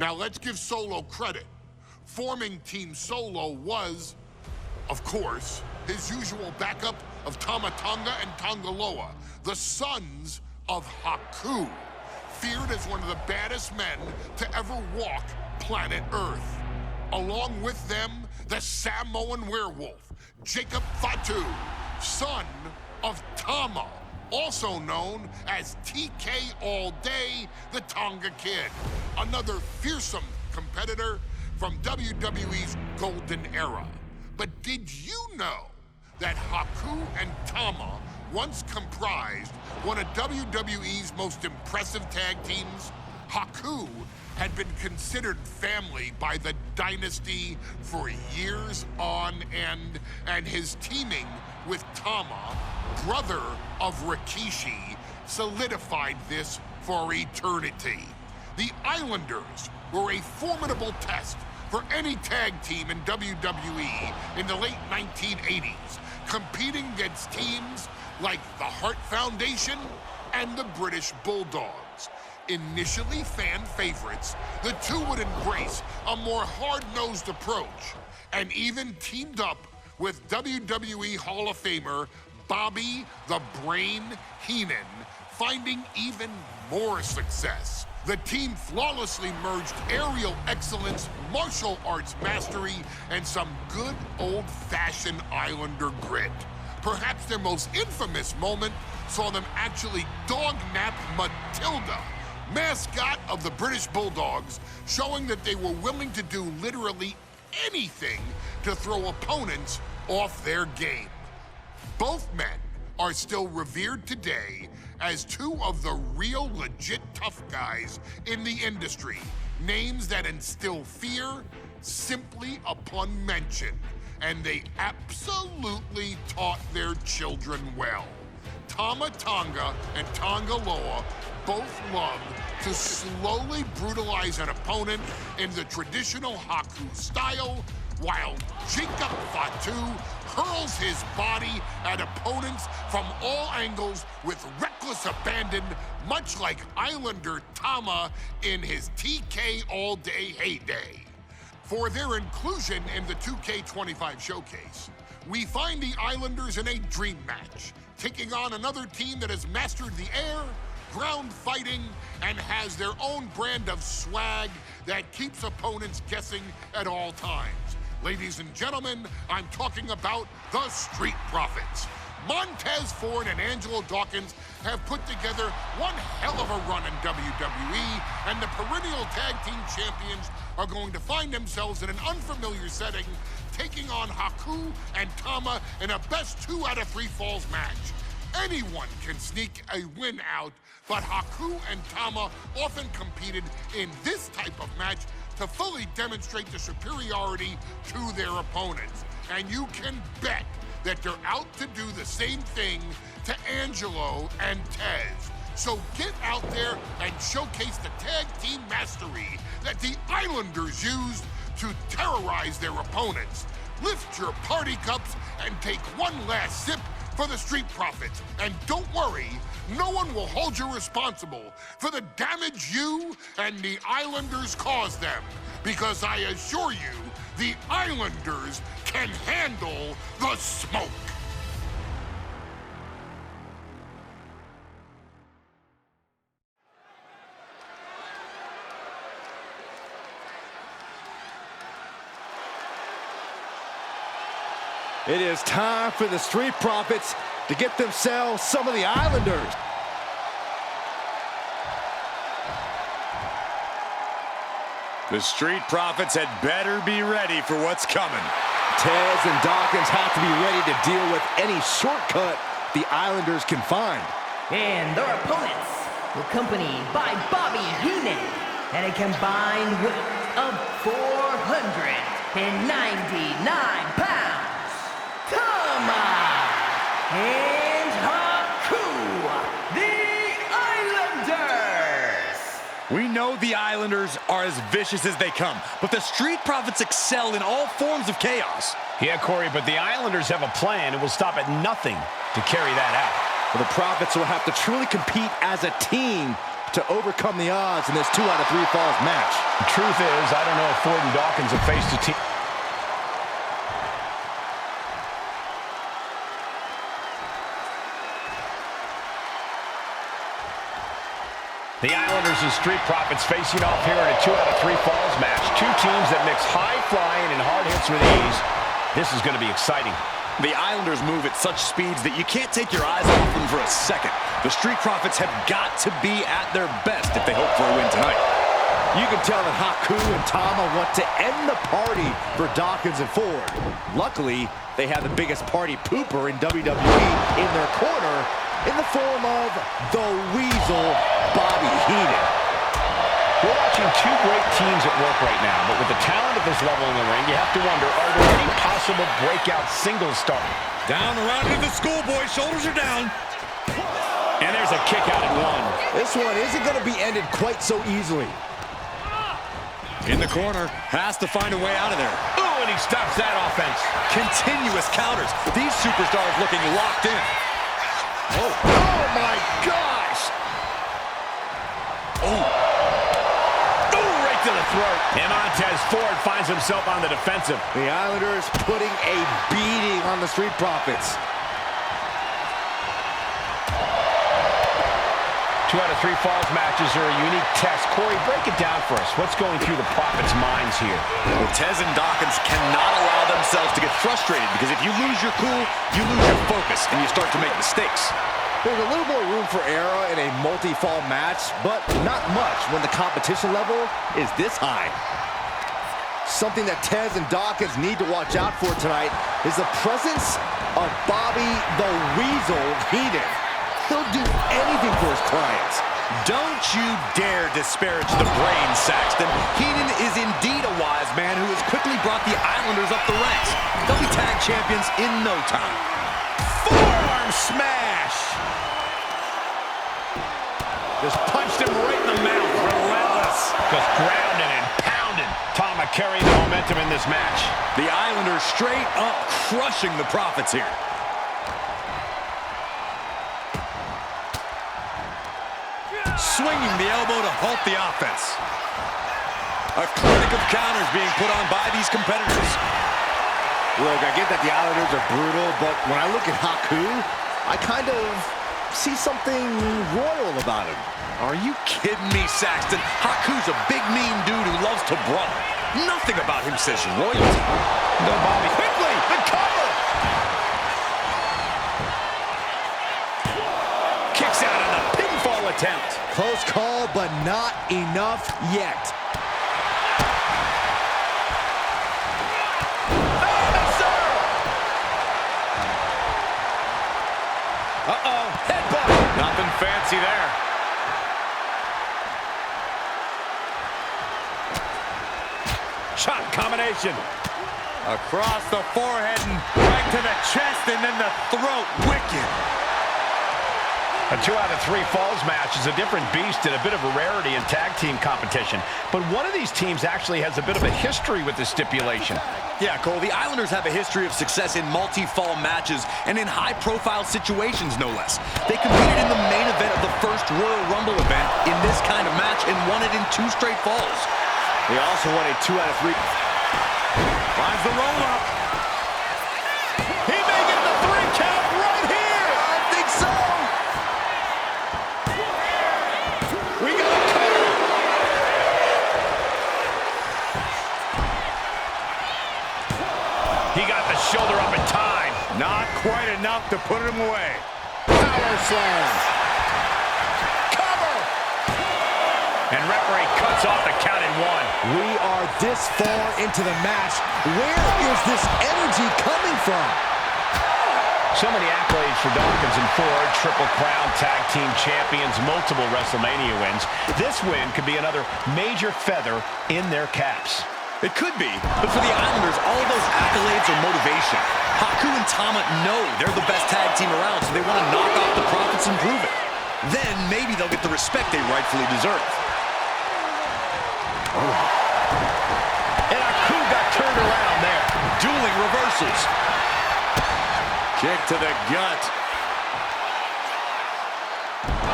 Now let's give Solo credit. Forming Team Solo was, of course, his usual backup of Tama Tonga and Tongaloa, the sons of Haku, feared as one of the baddest men to ever walk planet Earth. Along with them, the Samoan werewolf, Jacob Fatu, son of Tama, also known as TK All Day, the Tonga Kid, another fearsome competitor from WWE's golden era. But did you know that Haku and Tama once comprised one of WWE's most impressive tag teams? Haku had been considered family by the Dynasty for years on end, and his teaming with Tama, brother of Rikishi, solidified this for eternity. The Islanders were a formidable test for any tag team in WWE in the late 1980s, competing against teams like the Hart Foundation and the British Bulldogs. Initially fan favorites, the two would embrace a more hard-nosed approach and even teamed up with WWE Hall of Famer Bobby the Brain Heenan, finding even more success. The team flawlessly merged aerial excellence, martial arts mastery, and some good old-fashioned Islander grit. Perhaps their most infamous moment saw them actually dog-nap Matilda, mascot of the British Bulldogs, showing that they were willing to do literally anything to throw opponents off their game. Both men are still revered today as two of the real legit tough guys in the industry, names that instill fear simply upon mention, and they absolutely taught their children well. Tama Tonga and Tongaloa both loved to slowly brutalize an opponent in the traditional Haku style, while Jacob Fatu hurls his body at opponents from all angles with reckless abandon, much like Islander Tama in his TK All Day heyday. For their inclusion in the 2K25 showcase, we find the Islanders in a dream match, taking on another team that has mastered the air, ground fighting, and has their own brand of swag that keeps opponents guessing at all times. Ladies and gentlemen, I'm talking about the Street Profits. Montez Ford and Angelo Dawkins have put together one hell of a run in WWE, and the perennial tag team champions are going to find themselves in an unfamiliar setting, taking on Haku and Tama in a best 2 out of 3 falls match. Anyone can sneak a win out, but Haku and Tama often competed in this type of match to fully demonstrate the superiority to their opponents. And you can bet that they're out to do the same thing to Angelo and Tez. So get out there and showcase the tag team mastery that the Islanders used to terrorize their opponents. Lift your party cups and take one last sip for the Street Profits. And don't worry, no one will hold you responsible for the damage you and the Islanders caused them, because I assure you, the Islanders can handle the smoke. It is time for the Street Profits to get themselves some of the Islanders. The Street Profits had better be ready for what's coming. Tez and Dawkins have to be ready to deal with any shortcut the Islanders can find. And their opponents, accompanied by Bobby Heenan, at a combined weight of 499 pounds. Tama and Haku, the Islanders. We know the Islanders are as vicious as they come, but the Street Profits excel in all forms of chaos. Yeah, Corey, but the Islanders have a plan and will stop at nothing to carry that out. Well, the Profits will have to truly compete as a team to overcome the odds in this 2 out of 3 falls match. The truth is, I don't know if Ford and Dawkins have faced a team. The Islanders and Street Profits facing off here in a 2 out of 3 falls match. Two teams that mix high flying and hard hits with ease. This is going to be exciting. The Islanders move at such speeds that you can't take your eyes off them for a second. The Street Profits have got to be at their best if they hope for a win tonight. You can tell that Haku and Tama want to end the party for Dawkins and Ford. Luckily, they have the biggest party pooper in WWE in their corner in the form of the Weasel, Bobby Heenan. We're watching two great teams at work right now, but with the talent at this level in the ring, you have to wonder, are there any possible breakout singles stars? Down around into the schoolboy, shoulders are down. And there's a kick out at one. This one isn't going to be ended quite so easily. In the corner, has to find a way out of there. Ooh, and he stops that offense. Continuous counters. These superstars looking locked in. Oh my gosh! Oh, right to the throat. And Montez Ford finds himself on the defensive. The Islanders putting a beating on the Street Profits. 2 out of 3 falls matches are a unique test. Corey, break it down for us. What's going through the Profits' minds here? Well, Tez and Dawkins cannot allow themselves to get frustrated, because if you lose your cool, you lose your focus, and you start to make mistakes. There's a little more room for error in a multi-fall match, but not much when the competition level is this high. Something that Tez and Dawkins need to watch out for tonight is the presence of Bobby the Weasel Heenan. He'll do anything for his clients. Don't you dare disparage the brain, Saxton. Heenan is indeed a wise man who has quickly brought the Islanders up the ranks. They'll be tag champions in no time. Forearm smash! Just punched him right in the mouth. Relentless. Just grounding and pounding. Tama carrying the momentum in this match. The Islanders straight up crushing the Profits here. Swinging the elbow to halt the offense. A clinic of counters being put on by these competitors. Look, I get that the Islanders are brutal, but when I look at Haku, I kind of see something royal about him. Are you kidding me, Saxton? Haku's a big, mean dude who loves to brawl. Nothing about him says royalty. No, Bobby. Quickly, the cover! Kicks out on the pinfall attempt. Close call, but not enough yet. Uh-oh, headbutt. Nothing fancy there. Shot combination. Across the forehead and right to the chest and then the throat. Wicked. A 2 out of 3 falls match is a different beast and a bit of a rarity in tag team competition. But one of these teams actually has a bit of a history with this stipulation. Yeah, Cole, the Islanders have a history of success in multi-fall matches and in high-profile situations, no less. They competed in the main event of the first Royal Rumble event in this kind of match and won it in 2 straight falls. They also won a 2 out of 3. Finds the roll-up. He may get the 3 count right here. I think so. We got a cover. He got the shoulder up in time. Not quite enough to put him away. Power slam. Cover. And referee cuts off the count at 1. We are this far into the match. Where is this energy coming from? So many accolades for Dawkins and Ford. Triple Crown Tag Team Champions, multiple WrestleMania wins. This win could be another major feather in their caps. It could be, but for the Islanders, all of those accolades are motivation. Haku and Tama know they're the best tag team around, so they want to knock off the Profits and prove it. Then maybe they'll get the respect they rightfully deserve. And Haku got turned around there. Dueling reversals. Kick to the gut.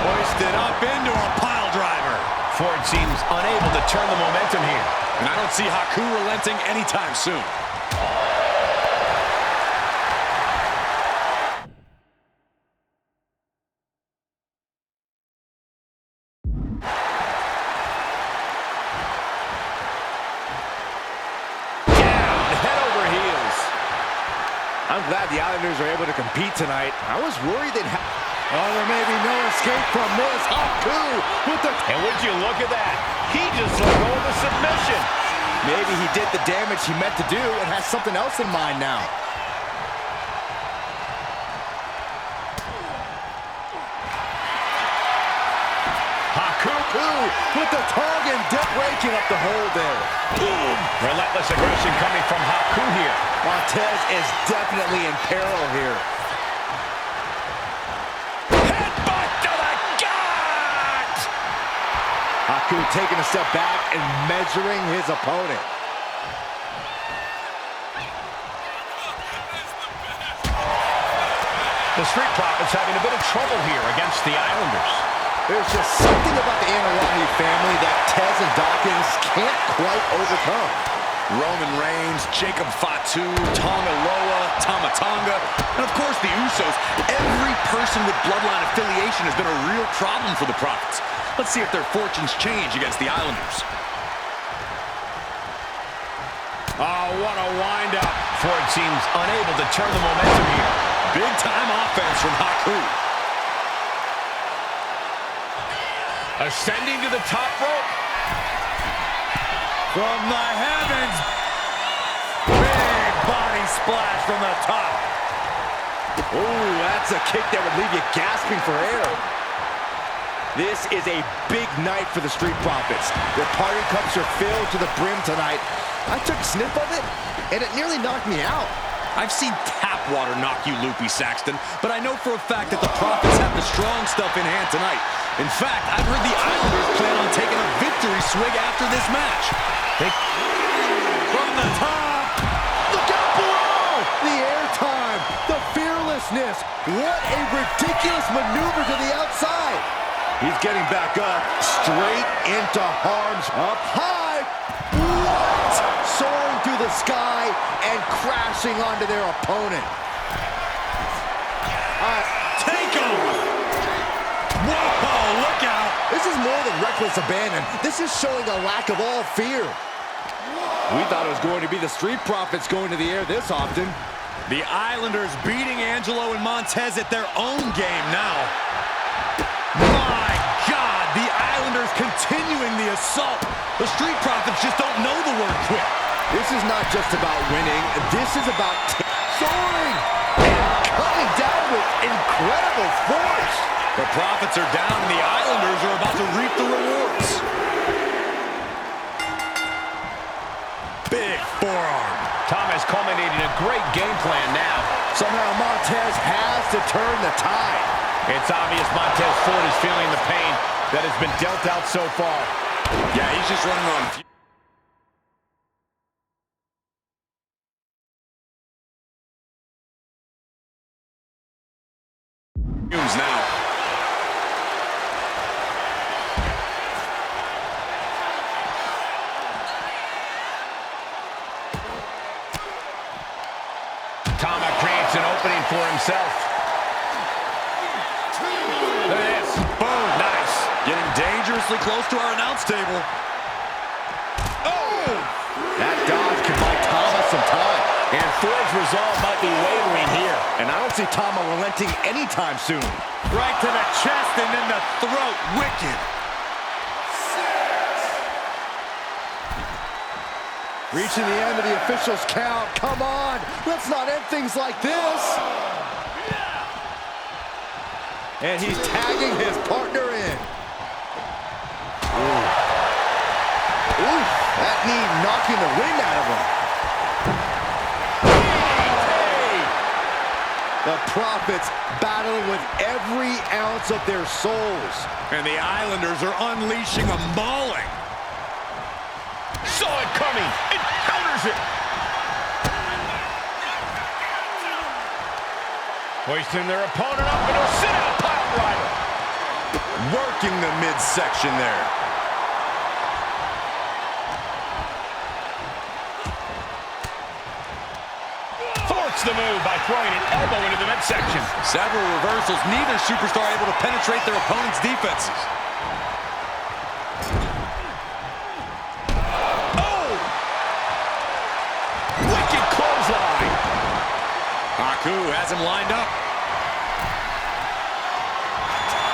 Hoisted up into a pile driver. Ford seems unable to turn the momentum here. And I don't see Haku relenting anytime soon. I'm glad the Islanders are able to compete tonight. I was worried they'd have... Oh, there may be no escape from this. Haku with the... And would you look at that? He just let go of the submission. Maybe he did the damage he meant to do and has something else in mind now. Haku with the tongue and breaking up the hold there. Boom! Relentless aggression coming from Haku here. Montez is definitely in peril here. Headbutt to the gut! Haku taking a step back and measuring his opponent. The Street Profits having a bit of trouble here against the Islanders. There's just something about the Anarani family that Tez and Dawkins can't quite overcome. Roman Reigns, Jacob Fatu, Tonga Loa, Tama Tonga, and of course the Usos. Every person with Bloodline affiliation has been a real problem for the Profits. Let's see if their fortunes change against the Islanders. Oh, what a wind-up. Ford seems unable to turn the momentum here. Big-time offense from Haku. Ascending to the top rope. From the heavens. Big body splash from the top. Ooh, that's a kick that would leave you gasping for air. This is a big night for the Street Profits. Their party cups are filled to the brim tonight. I took a sniff of it, and it nearly knocked me out. I've seen tap water knock you loopy, Saxton, but I know for a fact that the Profits have the strong stuff in hand tonight. In fact, I've heard the Islanders plan on taking a victory swig after this match. From the top, look out below! The airtime, the fearlessness. What a ridiculous maneuver to the outside. He's getting back up, straight into harm's up high. What? Soaring through the sky and crashing onto their opponent. Take him! Whoa, look out! This is more than reckless abandon. This is showing a lack of all fear. We thought it was going to be the Street Profits going to the air this often. The Islanders beating Angelo and Montez at their own game now. My God, the Islanders continuing the assault. The Street Profits just don't know the word quit. This is not just about winning. This is about soaring and coming down with incredible force. The Profits are down and the Islanders are about to reap the rewards. Big forearm. Tom has culminated a great game plan now. Somehow Montez has to turn the tide. It's obvious Montez Ford is feeling the pain that has been dealt out so far. Yeah, he's just running on fumes now. Tama creates an opening for himself. Look at this. Boom. Nice. Getting dangerously close to our announce table. Oh! That dodge can buy Tama some time. And Ford's resolve might be wavering here. And I don't see Tama relenting anytime soon. Right to the chest and then the throat. Wicked. Reaching the end of the official's count. Come on, let's not end things like this. And he's tagging his partner in. Ooh. Ooh, that knee knocking the wind out of him. Hey! The Profits battling with every ounce of their souls. And the Islanders are unleashing a mauling. Saw it coming. It counters it. Hoisting their opponent up into a sit-out pile driver. Working the midsection there. Makes the move by throwing an elbow into the midsection. Several reversals, neither superstar able to penetrate their opponent's defenses. Oh! Wicked clothesline. Haku has him lined up.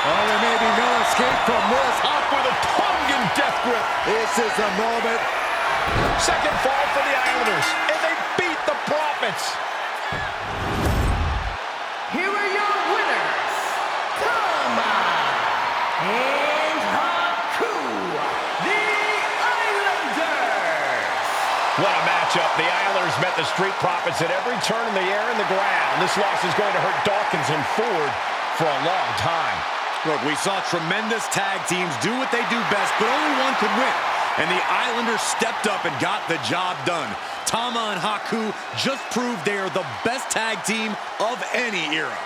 Oh, there may be no escape from this. Up with a Tongan death grip. This is the moment. Second fall for the Islanders, and they beat the Profits. Here are your winners, Tama and Haku, the Islanders. What a matchup. The Islanders met the Street Profits at every turn in the air and the ground. This loss is going to hurt Dawkins and Ford for a long time. Look, we saw tremendous tag teams do what they do best, but only one could win. And the Islanders stepped up and got the job done. Tama and Haku just proved they are the best tag team of any era.